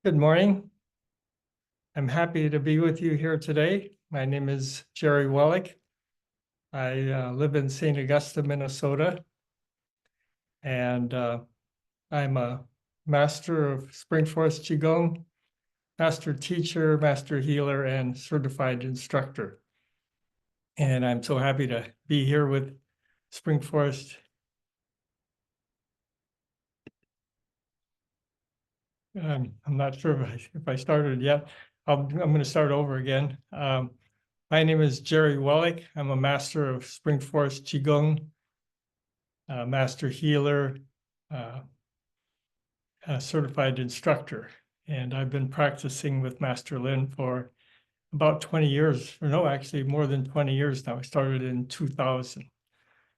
Good morning. I'm happy to be with you here today. My name is Jerry Wellick. I live in St. Augusta, Minnesota, and I'm a master of Spring Forest Qigong, master teacher, master healer, and certified instructor. And I'm so happy to be here with Spring Forest. I'm not sure if I started yet. I'm going to start over again. My name is Jerry Wellick. I'm a master of Spring Forest Qigong, master healer, uh, a certified instructor. And I've been practicing with Master Lin for about 20 years, or no, actually more than 20 years now. I started in 2000.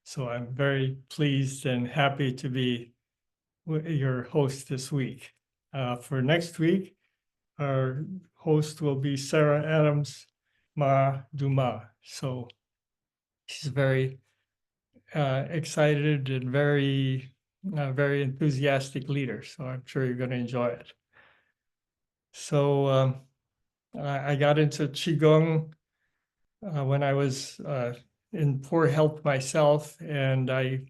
So I'm very pleased and happy to be your host this week. For next week, our host will be Sarah Adams Ma Duma. So she's very excited and very enthusiastic leader. So I'm sure you're going to enjoy it. So I got into Qigong when I was in poor health myself, and I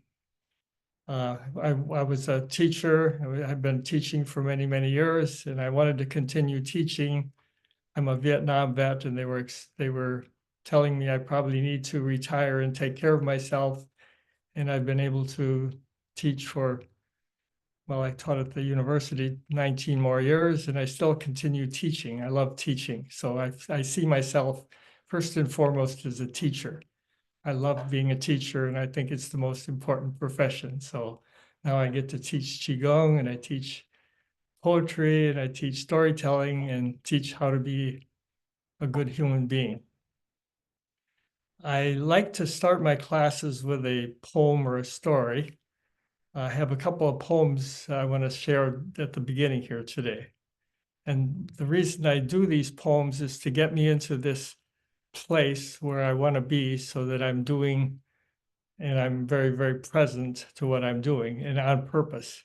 was a teacher. I've been teaching for many, many years, and I wanted to continue teaching. I'm a Vietnam vet, and they were telling me I probably need to retire and take care of myself. And I've been able to teach for, well, I taught at the university 19 more years, and I still continue teaching. I love teaching. So I see myself first and foremost as a teacher. I love being a teacher, and I think it's the most important profession. So now I get to teach Qigong, and I teach poetry, and I teach storytelling, and teach how to be a good human being. I like to start my classes with a poem or a story. I have a couple of poems I want to share at the beginning here today. And the reason I do these poems is to get me into this place where I want to be, so that I'm doing and I'm very, very present to what I'm doing and on purpose.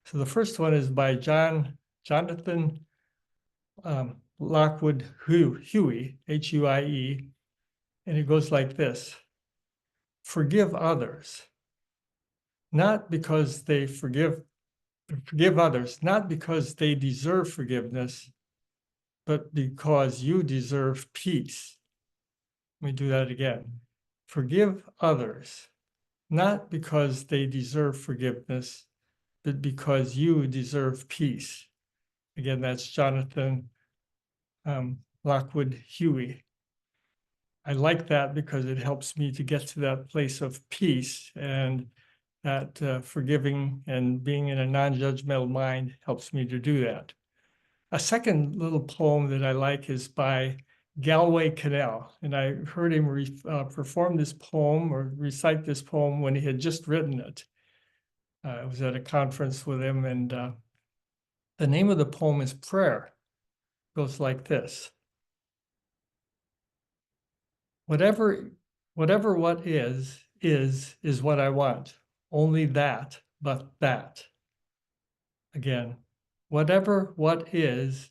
So the first one is by Jonathan Lockwood Huey, Huie, and it goes like this: forgive others, not because they forgive others, not because they deserve forgiveness, but because you deserve peace. Let me do that again. Forgive others, not because they deserve forgiveness, but because you deserve peace. Again, that's Jonathan Lockwood Huey. I like that because it helps me to get to that place of peace, and that forgiving and being in a non-judgmental mind helps me to do that. A second little poem that I like is by Galway Cannell, and I heard him perform this poem or recite this poem when he had just written it. I was at a conference with him, and the name of the poem is Prayer. It goes like this: whatever what is what I want. Only that, but that. Again, whatever what is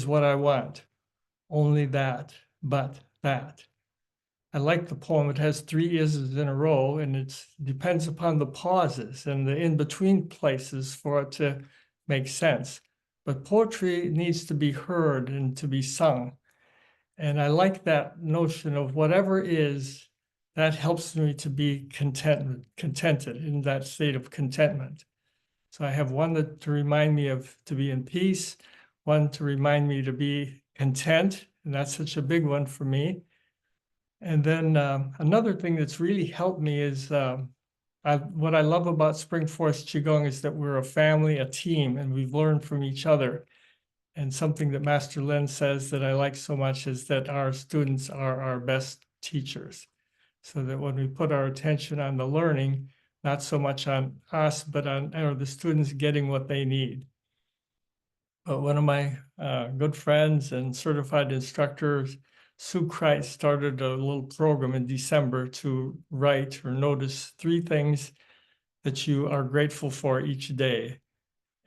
what I want. Only that, but that. I like the poem. It has 3 is's in a row, and it depends upon the pauses and the in-between places for it to make sense. But poetry needs to be heard and to be sung. And I like that notion of whatever is, that helps me to be contented in that state of contentment. So I have one to remind me of to be in peace, one to remind me to be content, and that's such a big one for me. And then another thing that's really helped me is what I love about Spring Forest Qigong is that we're a family, a team, and we've learned from each other. And something that Master Lin says that I like so much is that our students are our best teachers. So that when we put our attention on the learning, not so much on us, but on the students getting what they need. But one of my good friends and certified instructors, Sue Christ, started a little program in December to write or notice 3 things that you are grateful for each day.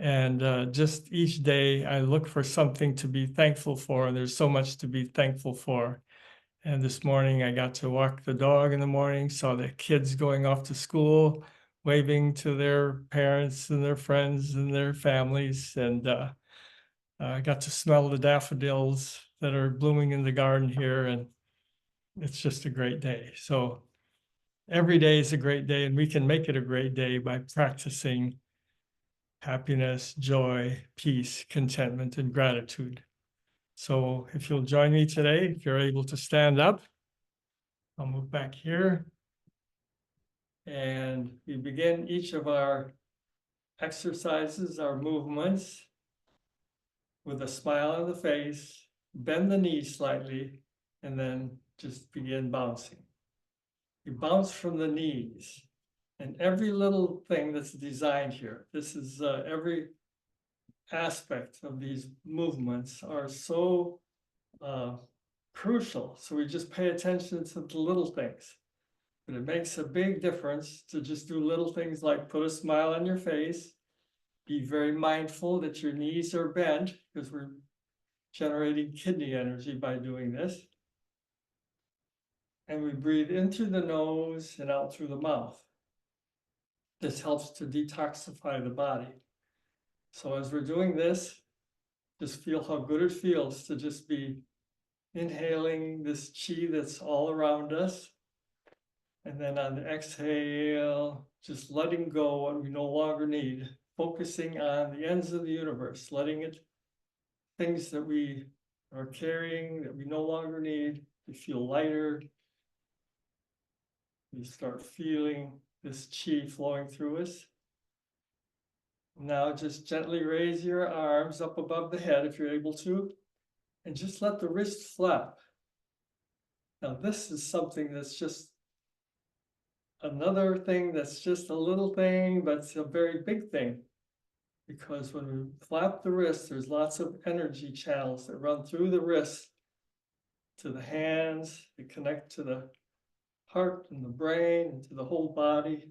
And just each day, I look for something to be thankful for, and there's so much to be thankful for. And this morning, I got to walk the dog in the morning, saw the kids going off to school, waving to their parents and their friends and their families. And I got to smell the daffodils that are blooming in the garden here. And it's just a great day. So every day is a great day, and we can make it a great day by practicing happiness, joy, peace, contentment, and gratitude. So if you'll join me today, if you're able to stand up, I'll move back here. And we begin each of our exercises, our movements, with a smile on the face, bend the knees slightly, and then just begin bouncing. You bounce from the knees, and every little thing that's designed here, this is every aspect of these movements are so crucial. So we just pay attention to the little things. But it makes a big difference to just do little things like put a smile on your face, be very mindful that your knees are bent because we're generating kidney energy by doing this. And we breathe in through the nose and out through the mouth. This helps to detoxify the body. So as we're doing this, just feel how good it feels to just be inhaling this chi that's all around us. And then on the exhale, just letting go what we no longer need, focusing on the ends of the universe, letting it, things that we are carrying that we no longer need, to feel lighter. You start feeling this chi flowing through us. Now just gently raise your arms up above the head if you're able to, and just let the wrist flap. Now this is something that's just another thing that's just a little thing, but it's a very big thing. Because when we flap the wrist, there's lots of energy channels that run through the wrist to the hands, they connect to the heart and the brain and to the whole body.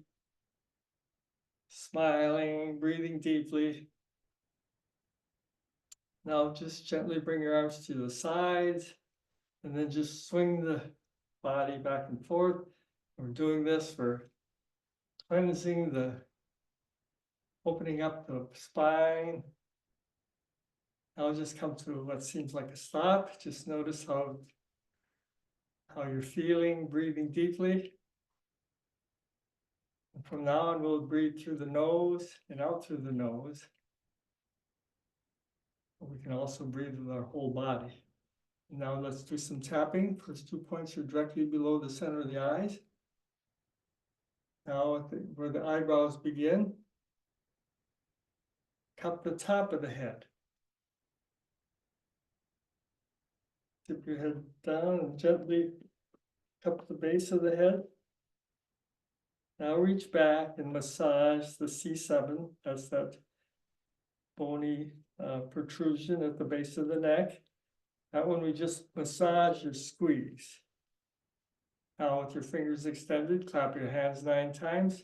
Smiling, breathing deeply. Now just gently bring your arms to the sides and then just swing the body back and forth. We're doing this for cleansing the, opening up the spine. Now just come to what seems like a stop. Just notice how you're feeling, breathing deeply. And from now on, we'll breathe through the nose and out through the nose. We can also breathe with our whole body. Now let's do some tapping. First 2 points are directly below the center of the eyes. Now where the eyebrows begin, cup the top of the head. Tip your head down and gently cup the base of the head. Now reach back and massage the C7. That's that bony protrusion at the base of the neck. That one we just massage or squeeze. Now with your fingers extended, clap your hands 9 times.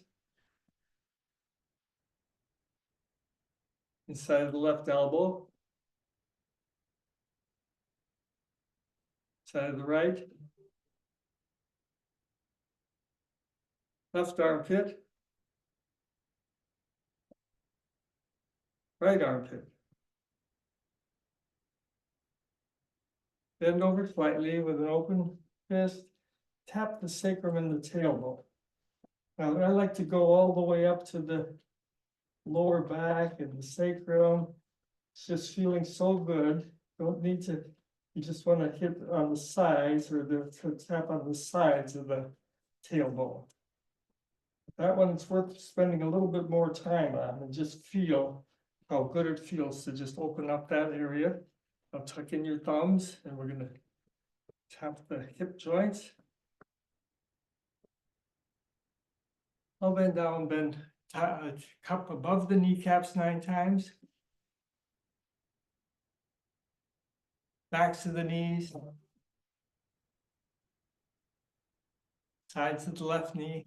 Inside of the left elbow. Side of the right. Left armpit. Right armpit. Bend over slightly with an open fist. Tap the sacrum and the tailbone. Now I like to go all the way up to the lower back and the sacrum. It's just feeling so good. Don't need to, you just want to hit on the sides or tap on the sides of the tailbone. That one's worth spending a little bit more time on and just feel how good it feels to just open up that area. Now tuck in your thumbs and we're going to tap the hip joints. I'll bend down, bend, cup above the kneecaps 9 times. Backs of the knees. Sides of the left knee.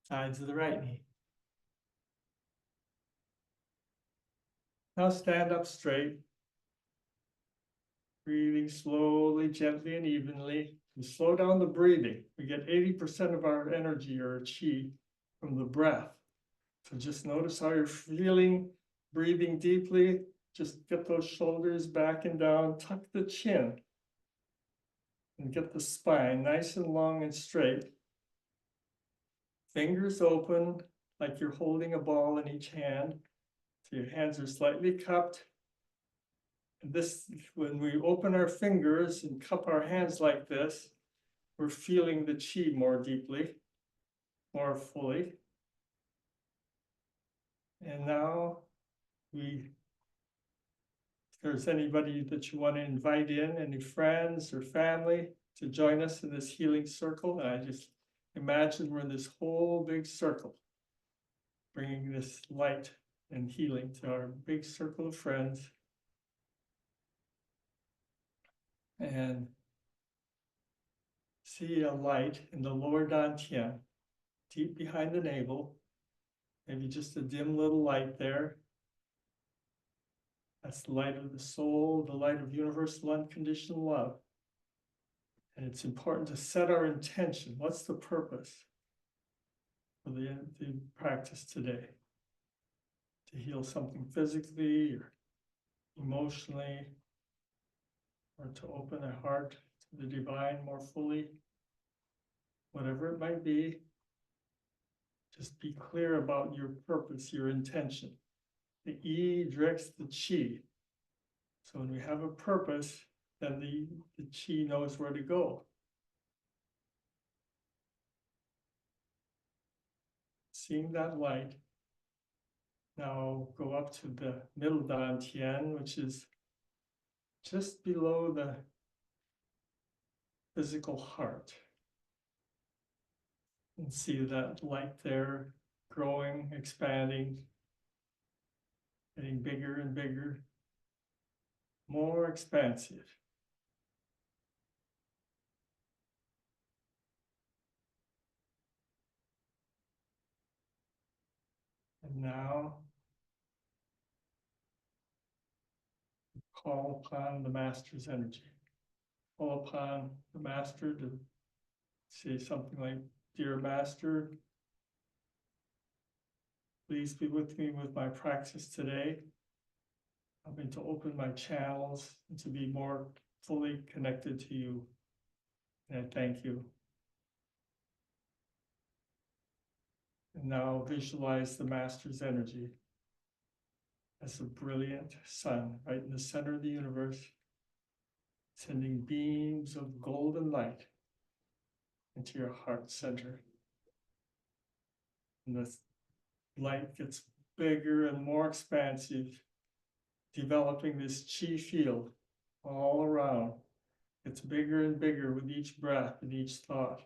Sides of the right knee. Now stand up straight, breathing slowly, gently, and evenly. We slow down the breathing. We get 80% of our energy or chi from the breath. So just notice how you're feeling, breathing deeply. Just get those shoulders back and down, tuck the chin, and get the spine nice and long and straight. Fingers open, like you're holding a ball in each hand. So your hands are slightly cupped. And this, when we open our fingers and cup our hands like this, we're feeling the chi more deeply, more fully. And now if there's anybody that you want to invite in, any friends or family to join us in this healing circle, and I just imagine we're in this whole big circle, bringing this light and healing to our big circle of friends. And see a light in the lower dantian, deep behind the navel, maybe just a dim little light there. That's the light of the soul, the light of universal unconditional love. And it's important to set our intention. What's the purpose for the practice today? To heal something physically or emotionally, or to open a heart to the divine more fully, whatever it might be. Just be clear about your purpose, your intention. The E directs the chi. So when we have a purpose, then the chi knows where to go. Seeing that light, now go up to the middle dantian, which is just below the physical heart. And see that light there growing, expanding, getting bigger and bigger, more expansive. And now call upon the master's energy. Call upon the master to say something like, "Dear Master, please be with me with my practice today. I'm going to open my channels and to be more fully connected to you. And I thank you." And now visualize the master's energy as a brilliant sun right in the center of the universe, sending beams of golden light into your heart center. And the light gets bigger and more expansive, developing this chi field all around. It's bigger and bigger with each breath and each thought.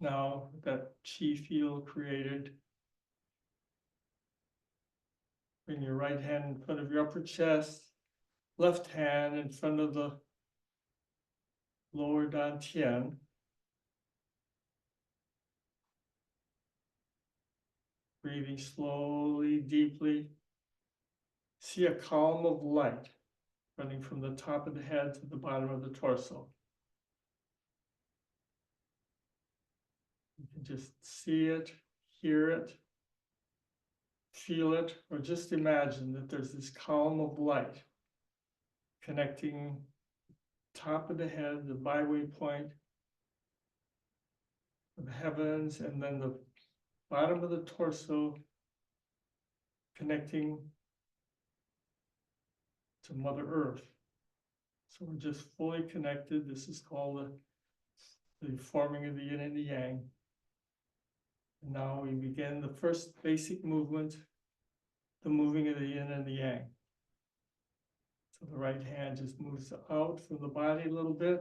Now that chi field created, bring your right hand in front of your upper chest, left hand in front of the lower dantian. Breathing slowly, deeply. See a column of light running from the top of the head to the bottom of the torso. You can just see it, hear it, feel it, or just imagine that there's this column of light connecting top of the head, the byway point of the heavens, and then the bottom of the torso connecting to Mother Earth. So we're just fully connected. This is called the forming of the yin and the yang. And now we begin the first basic movement, the moving of the yin and the yang. So the right hand just moves out from the body a little bit,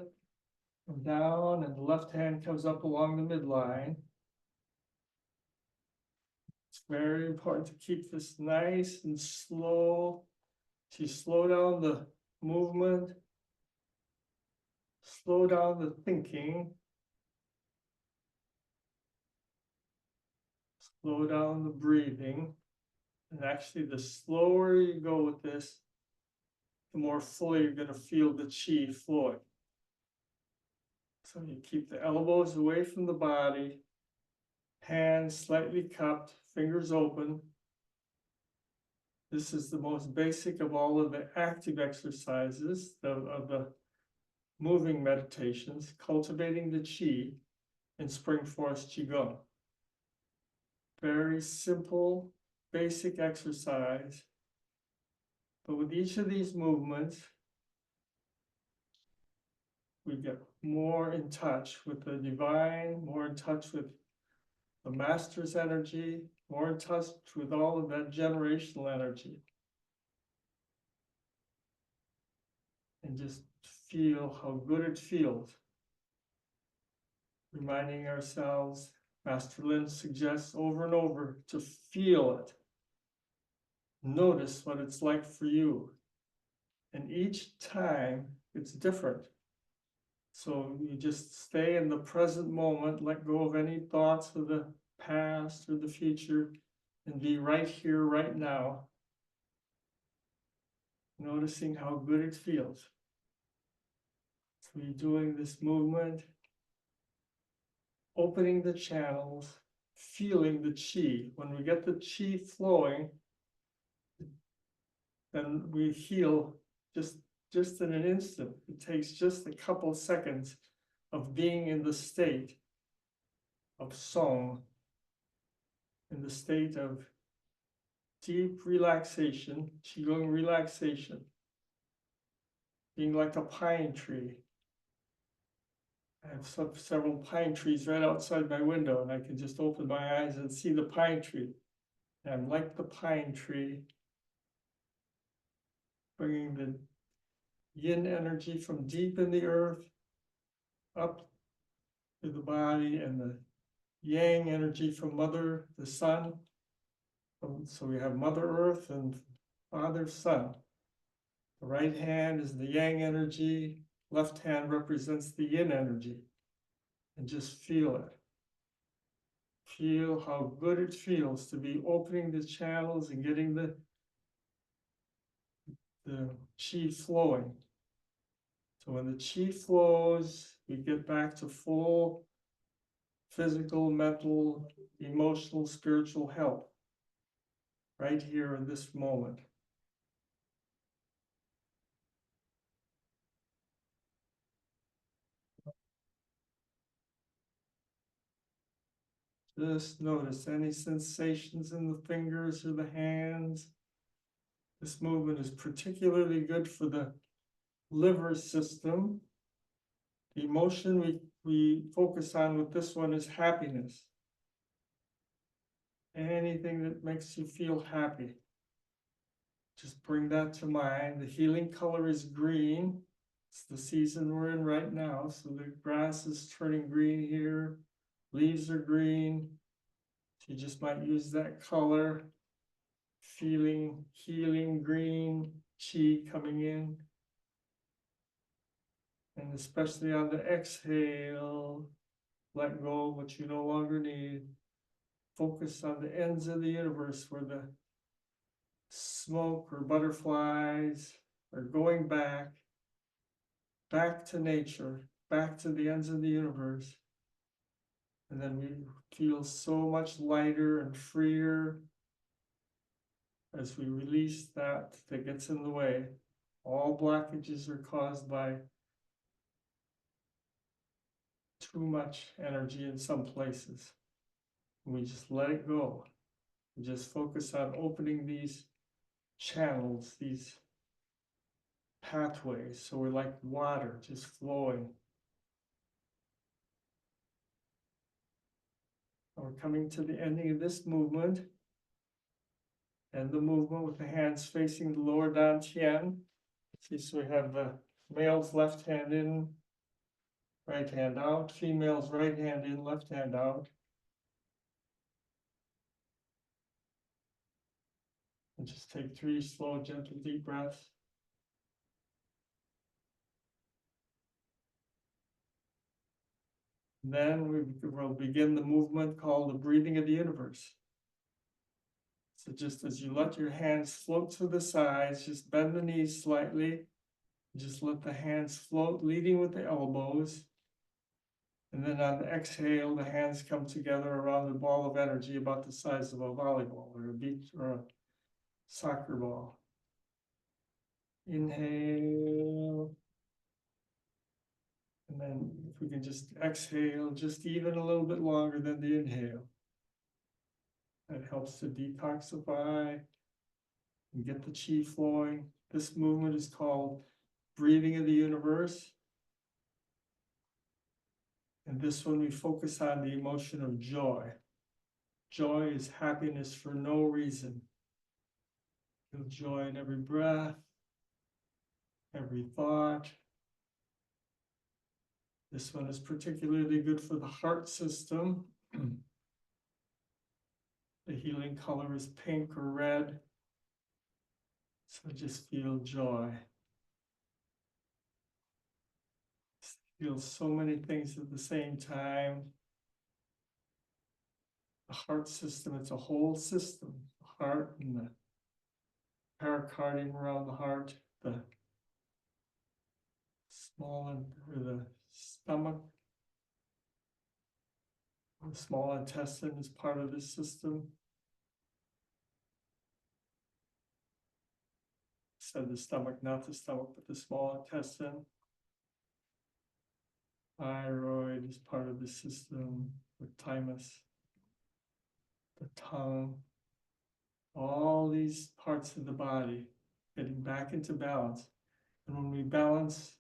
and down, and the left hand comes up along the midline. It's very important to keep this nice and slow. To slow down the movement, slow down the thinking, slow down the breathing. And actually, the slower you go with this, the more fully you're going to feel the chi flowing. So you keep the elbows away from the body, hands slightly cupped, fingers open. This is the most basic of all of the active exercises of the moving meditations, cultivating the chi in Spring Forest Qigong. Very simple, basic exercise. But with each of these movements, we get more in touch with the divine, more in touch with the master's energy, more in touch with all of that generational energy. And just feel how good it feels. Reminding ourselves, Master Lin suggests over and over to feel it. Notice what it's like for you. And each time it's different. So you just stay in the present moment, let go of any thoughts of the past or the future, and be right here, right now, noticing how good it feels. So you're doing this movement, opening the channels, feeling the chi. When we get the chi flowing, then we heal just in an instant. It takes just a couple seconds of being in the state of song, in the state of deep relaxation, Qigong relaxation, being like a pine tree. I have several pine trees right outside my window, and I can just open my eyes and see the pine tree. And I'm like the pine tree, bringing the yin energy from deep in the earth up to the body, and the yang energy from Mother, the Sun. So we have Mother Earth and Father Sun. The right hand is the yang energy, left hand represents the yin energy. And just feel it. Feel how good it feels to be opening the channels and getting the chi flowing. So when the chi flows, we get back to full physical, mental, emotional, spiritual health right here in this moment. Just notice any sensations in the fingers or the hands. This movement is particularly good for the liver system. The emotion we focus on with this one is happiness. Anything that makes you feel happy, just bring that to mind. The healing color is green. It's the season we're in right now. So the grass is turning green here. Leaves are green. So you just might use that color. Feeling healing green chi coming in. And especially on the exhale, let go of what you no longer need. Focus on the ends of the universe where the smoke or butterflies are going back to nature, back to the ends of the universe. And then we feel so much lighter and freer as we release that gets in the way. All blockages are caused by too much energy in some places. We just let it go. We just focus on opening these channels, these pathways. So we're like water just flowing. We're coming to the ending of this movement. And the movement with the hands facing the lower dantian. See, so we have the male's left hand in, right hand out, female's right hand in, left hand out. And just take 3 slow, gentle, deep breaths. Then we will begin the movement called the breathing of the universe. So just as you let your hands float to the sides, just bend the knees slightly. Just let the hands float, leading with the elbows. And then on the exhale, the hands come together around the ball of energy about the size of a volleyball or a beach or a soccer ball. Inhale. And then if we can just exhale, just even a little bit longer than the inhale. That helps to detoxify and get the chi flowing. This movement is called breathing of the universe. And this one we focus on the emotion of joy. Joy is happiness for no reason. Feel joy in every breath, every thought. This one is particularly good for the heart system. The healing color is pink or red. So just feel joy. Feel so many things at the same time. The heart system, it's a whole system. The heart and the pericardium around the heart, the the stomach. The small intestine is part of this system. Said the stomach, not the stomach, but the small intestine. Thyroid is part of the system, the thymus, the tongue, all these parts of the body getting back into balance. And when we balance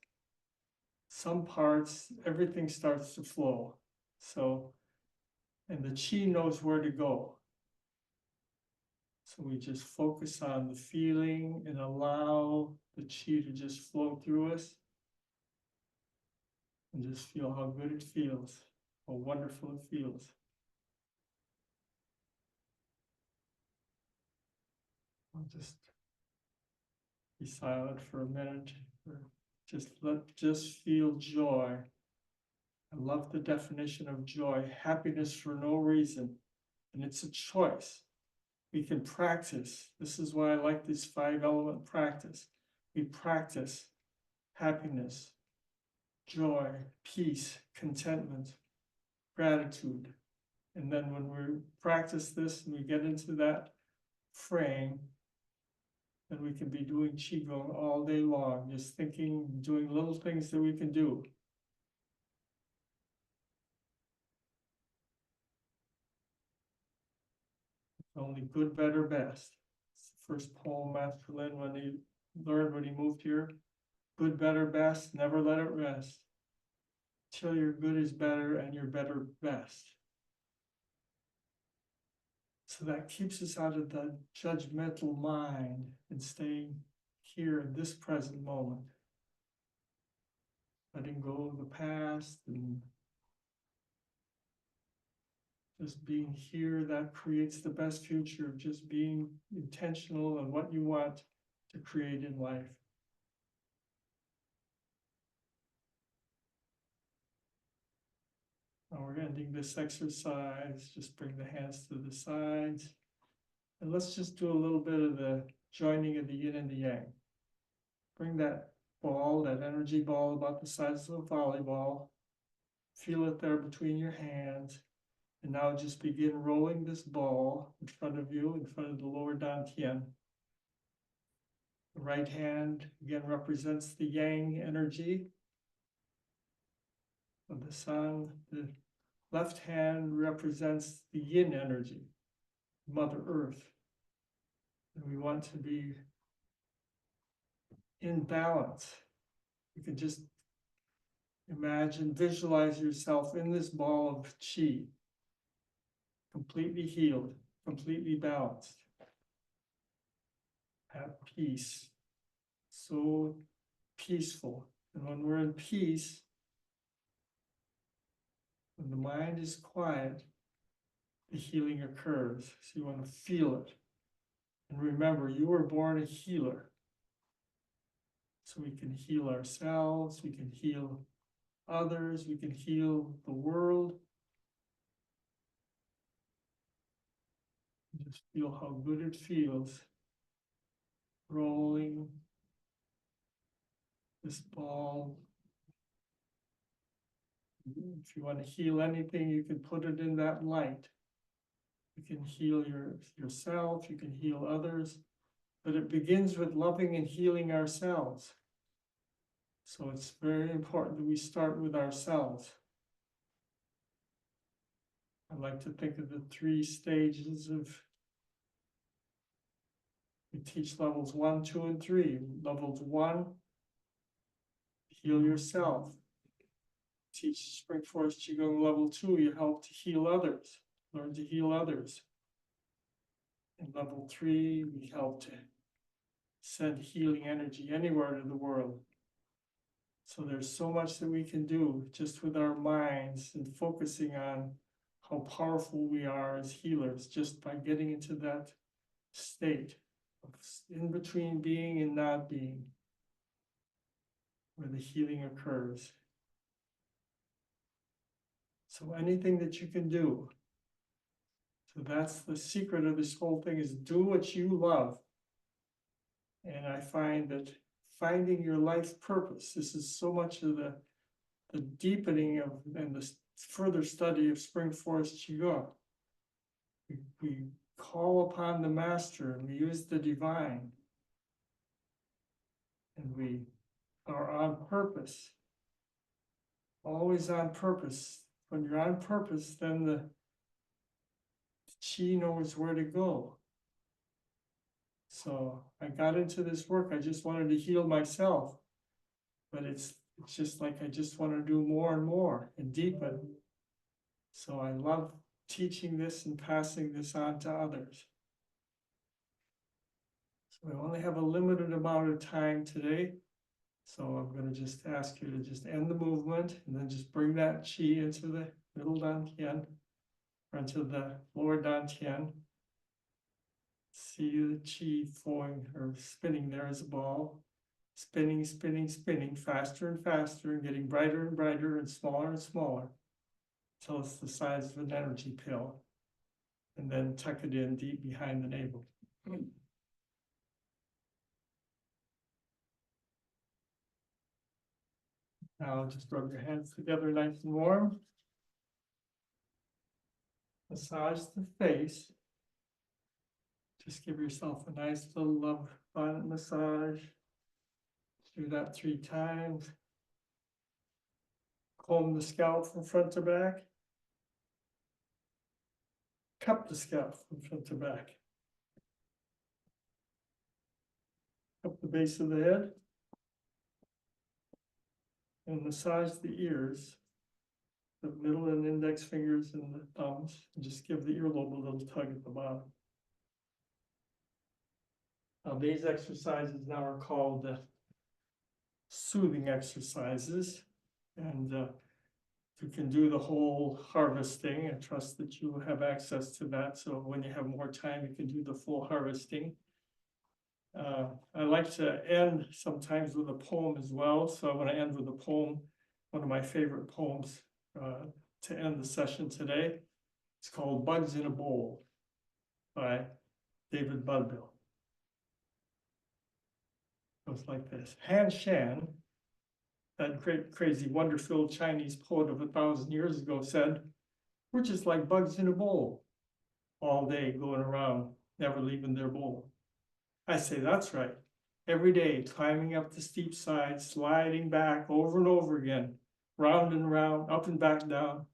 some parts, everything starts to flow. So, and the chi knows where to go. So we just focus on the feeling and allow the chi to just flow through us. And just feel how good it feels, how wonderful it feels. I'll just be silent for a minute. Just feel joy. I love the definition of joy, happiness for no reason. And it's a choice. We can practice. This is why I like this 5-element practice. We practice happiness, joy, peace, contentment, gratitude. And then when we practice this and we get into that frame, then we can be doing Qigong all day long, just thinking, doing little things that we can do. Only good, better, best. It's the first poem Master Lin when he learned when he moved here. Good, better, best, never let it rest. Till your good is better and your better best. So that keeps us out of the judgmental mind and staying here in this present moment. Letting go of the past and just being here, that creates the best future of just being intentional in what you want to create in life. Now we're ending this exercise. Just bring the hands to the sides. And let's just do a little bit of the joining of the yin and the yang. Bring that ball, that energy ball about the size of a volleyball. Feel it there between your hands. And now just begin rolling this ball in front of you, in front of the lower dantian. The right hand again represents the yang energy of the sun. The left hand represents the yin energy, Mother Earth. And we want to be in balance. You can just imagine, visualize yourself in this ball of chi, completely healed, completely balanced, at peace, so peaceful. And when we're in peace, when the mind is quiet, the healing occurs. So you want to feel it. And remember, you were born a healer. So we can heal ourselves, we can heal others, we can heal the world. Just feel how good it feels. Rolling this ball. If you want to heal anything, you can put it in that light. You can heal yourself, you can heal others, but it begins with loving and healing ourselves. So it's very important that we start with ourselves. I like to think of the 3 stages of, we teach levels 1, 2, and 3. Levels 1, heal yourself. Teach Spring Forest Qigong level 2, you help to heal others, learn to heal others. In level 3, we help to send healing energy anywhere in the world. So there's so much that we can do just with our minds and focusing on how powerful we are as healers, just by getting into that state of in between being and not being, where the healing occurs. So anything that you can do. So that's the secret of this whole thing, is do what you love. And I find that finding your life purpose, this is so much of the deepening of and the further study of Spring Forest Qigong. We call upon the master and we use the divine. And we are on purpose. Always on purpose. When you're on purpose, then the chi knows where to go. So I got into this work, I just wanted to heal myself. But it's just like I just want to do more and more and deepen. So I love teaching this and passing this on to others. So we only have a limited amount of time today. So I'm going to just ask you to just end the movement and then just bring that chi into the middle dantian, or into the lower dantian. See the chi flowing or spinning there as a ball. Spinning, spinning, spinning, faster and faster, and getting brighter and brighter and smaller, until it's the size of an energy pill. And then tuck it in deep behind the navel. Now just rub your hands together nice and warm. Massage the face. Just give yourself a nice little love bonnet massage. Do that 3 times. Comb the scalp from front to back. Cup the scalp from front to back. Cup the base of the head. And massage the ears, the middle and index fingers and the thumbs, and just give the earlobe a little tug at the bottom. Now these exercises now are called soothing exercises, and you can do the whole harvesting. I trust that you have access to that, so when you have more time, you can do the full harvesting. I like to end sometimes with a poem as well, so I want to end with a poem, one of my favorite poems to end the session today. It's called Bugs in a Bowl by David Budbill. It goes like this. Han Shan, that great, crazy, wonder-filled Chinese poet of 1,000 years ago, said, "We're just like bugs in a bowl, all day going around, never leaving their bowl." I say, that's right. Every day, climbing up the steep side, sliding back over and over again, round and round, up and back down.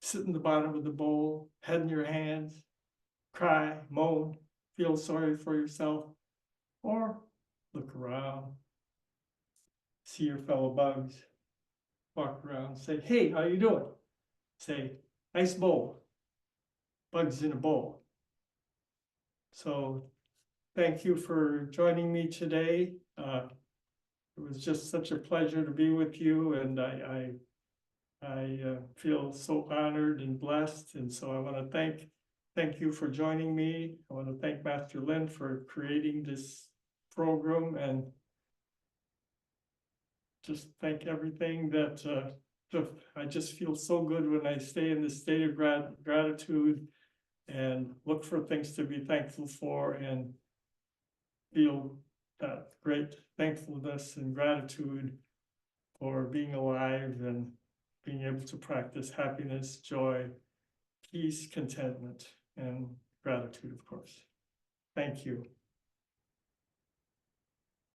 Sit in the bottom of the bowl, head in your hands, cry, moan, feel sorry for yourself, or look around, see your fellow bugs, walk around, say, "Hey, how you doing?" Say, "Nice bowl." Bugs in a bowl. So thank you for joining me today. It was just such a pleasure to be with you, and I feel so honored and blessed. And so I want to thank you for joining me. I want to thank Master Lin for creating this program, and just thank everything that I just feel so good when I stay in this state of gratitude and look for things to be thankful for and feel that great thankfulness and gratitude for being alive and being able to practice happiness, joy, peace, contentment, and gratitude, of course. Thank you.